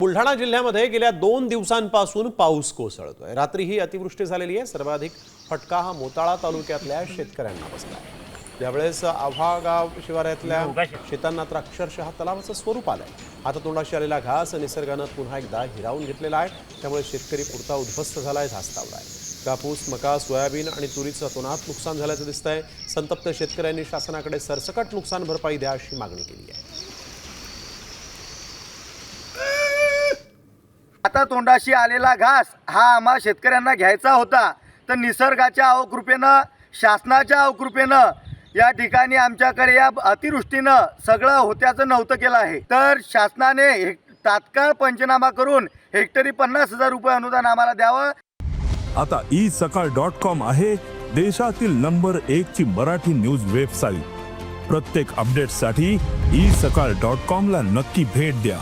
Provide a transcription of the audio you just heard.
बुलढाणा जिल्ह्यामध्ये गेल्या 2 दिवसांपासून पाऊस कोसळतोय। रात्रीही अतिवृष्टी झालेली आहे। सर्वाधिक फटका हा मोताळा तालुक्यातल्या शेतकऱ्यांना बसलाय। यावेळेस आव्हागाव शिवारातल्या शेतांना तर अक्षरशः तलावाचं स्वरूप आलंय। आता तोंडाशी आलेला घास निसर्गानं पुन्हा एकदा हिरावून घेतलेला आहे। त्यामुळे शेतकरी पुरता उद्ध्वस्त झालाय, धास्तावलाय। कापूस, मका, सोयाबीन आणि तुरीचं अतोनात नुकसान झाल्याचं दिसतंय। संतप्त शेतकऱ्यांनी शासनाकडे सरसकट नुकसान भरपाई द्या अशी मागणी केली आहे। आता तोंडाशी आलेला घास हा आम्हा शेतकऱ्यांना घ्यायचा होता, तर निसर्गाच्या अवकृपेनं, शासनाच्या अवकृपेनं या ठिकाणी आमच्याकडे या अतिवृष्टीनं सगळं होत्याचं नव्हतं केलं आहे। तर शासनाने तात्काळ पंचनामा करून हेक्टरी 50,000 रुपये अनुदान आम्हाला द्यावं। आता isakal.com आहे देशातील नंबर 1 ची मराठी न्यूज वेबसाईट। प्रत्येक अपडेटसाठी isakal.com ला नक्की भेट द्या।